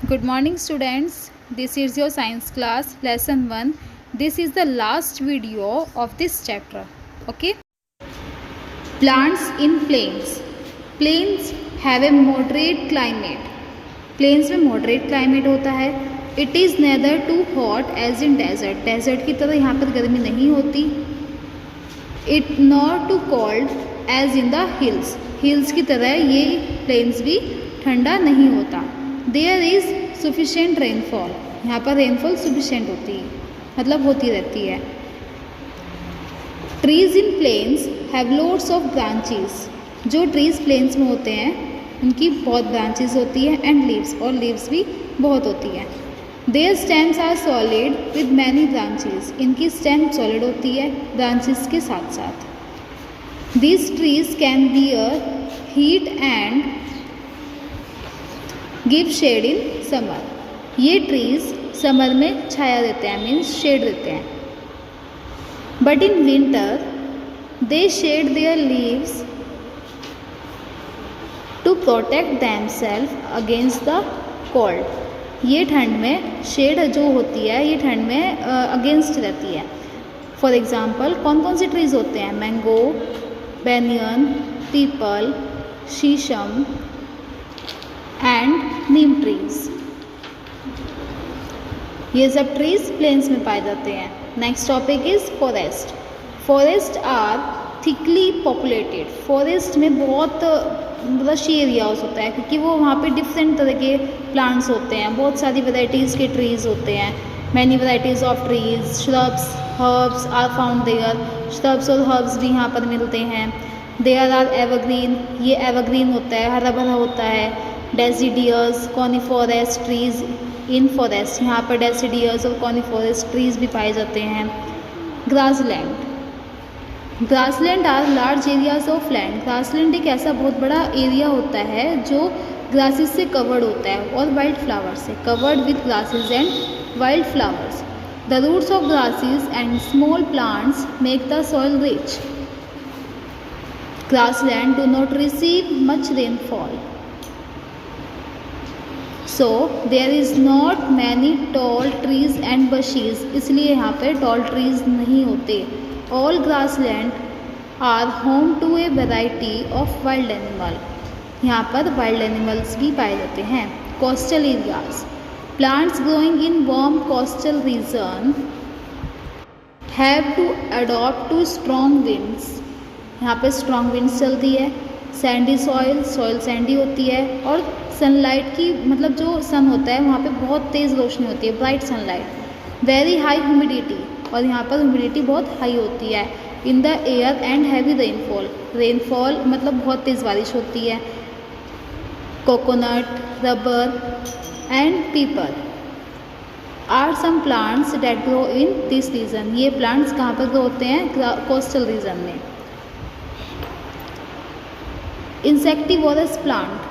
Good morning students. This is your science class lesson 1. This is the last video of this chapter. Okay. Plants in plains. Plains have a moderate climate. Plains में moderate climate होता है. It is neither too hot as in desert. Desert की तरह यहाँ पर गर्मी नहीं होती. It nor too cold as in the hills. Hills की तरह ये plains भी ठंडा नहीं होता. There is sufficient rainfall. यहाँ पर rainfall sufficient होती है, मतलब होती रहती है. Trees in plains have loads of branches. जो trees plains में होते हैं उनकी बहुत branches होती है and leaves, और leaves भी बहुत होती है. Their stems are solid with many branches. इनकी stem solid होती है branches के साथ साथ. These trees can bear heat and give shade in summer. ये trees समर में छाया देते हैं, मीन्स शेड देते हैं. But in winter they shed their leaves to protect themselves against the cold. ये ठंड में शेड जो होती है ये ठंड में अगेंस्ट रहती है. फॉर एग्ज़ाम्पल कौन कौन से ट्रीज़ होते हैं? Mango, banyan, peepal, sheesham and neem trees. ये सब ट्रीज प्लेन्स में पाए जाते हैं. Next topic is forest. Forest are thickly populated. Forest में बहुत रशी एरियाज होता है क्योंकि वो वहाँ पे डिफरेंट तरह के प्लांट्स होते हैं, बहुत सारी वैराइटीज़ के ट्रीज़ होते हैं. Many varieties of trees, shrubs, herbs are found there. Shrubs और हर्ब्स भी यहाँ पर मिलते हैं. There are evergreen. ये एवरग्रीन होता है, हरा भरा होता है. Deciduous, coniferous trees in forest. यहाँ पर डेसिडियस और कॉनिफोरस ट्रीज भी पाए जाते हैं. Grassland. Grassland are large areas of land. Grassland एक ऐसा बहुत बड़ा एरिया होता है जो ग्रासेस से कवर्ड होता है और वाइल्ड फ्लावर्स से. Covered with grasses and wild flowers. The roots of grasses and small plants make the soil rich. Grassland do not receive much rainfall. So there is not many tall trees and bushes. इसलिए यहाँ पे tall trees नहीं होते. All grassland are home to a variety of wild animal. यहाँ पर wild animals भी पाए जाते हैं. Coastal areas. Plants growing in warm coastal region have to adopt to strong winds. यहाँ पे स्ट्रॉन्ग विंड्स चलती है. सैंडी सॉइल, सॉइल सैंडी होती है. और सनलाइट की मतलब जो सन होता है वहाँ पे बहुत तेज़ रोशनी होती है, bright sunlight. Very high humidity. और यहाँ पर ह्यूमिडिटी बहुत हाई होती है. In the air and heavy rainfall. Rainfall मतलब बहुत तेज़ बारिश होती है. Coconut, rubber and peepal are some plants that grow in this region. ये प्लांट्स कहाँ पर ग्रो होते हैं? कोस्टल रीजन में. Insectivorous plant.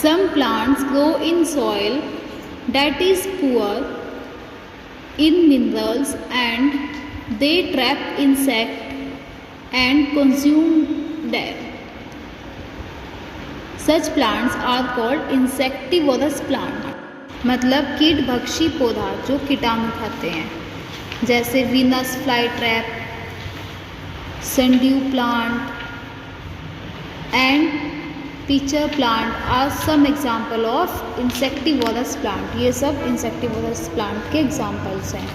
Some plants grow in soil that is poor in minerals and they trap insect and consume them. Such plants are called insectivorous plant. मतलब कीटभक्षी पौधा जो कीटाणु खाते हैं, जैसे Venus fly trap, sundew plant and pitcher plant are some example of insectivorous plant. ये सब insectivorous plant के एग्जाम्पल्स हैं.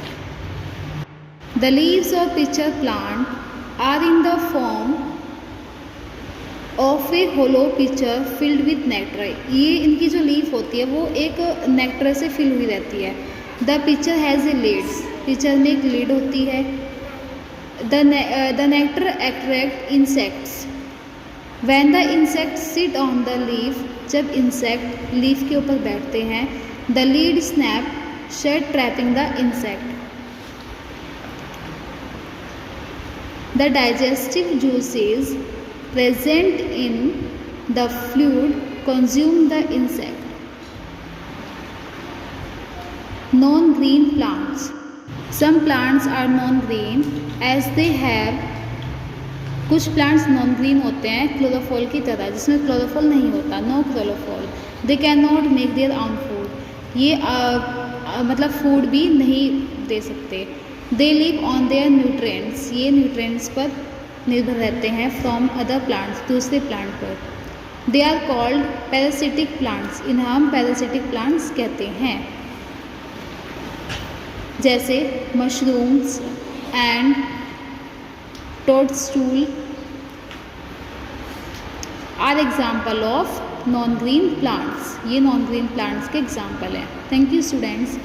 The leaves of pitcher plant are in the form of a hollow pitcher filled with nectar. ये इनकी जो leaf होती है वो एक नेक्टर से फिल हुई रहती है. The pitcher has a lids. Pitcher में एक लीड होती है. The nectar attract insects. When the insects sit on the leaf, जब इंसेक्ट लीफ के ऊपर बैठते हैं, the lead snap shut trapping the insect. The digestive juices present in the fluid consume the insect. Non-green plants. Some plants are non-green as they have कुछ plants non green होते हैं chlorophyll की तरह, जिसमें क्लोरोफॉल नहीं होता, no chlorophyll. They can not make their own food, ये मतलब फूड भी नहीं दे सकते। They live on their nutrients, ये न्यूट्रिएंट्स पर निर्भर रहते हैं फ्रॉम अदर प्लांट्स, दूसरे प्लांट पर। They are called parasitic plants, इन्हें हम पैरासिटिक प्लांट्स कहते हैं। जैसे mushrooms and toadstool are example of non green plants, ये नॉन ग्रीन प्लांट्स के एग्जाम्पल हैं। Thank you students.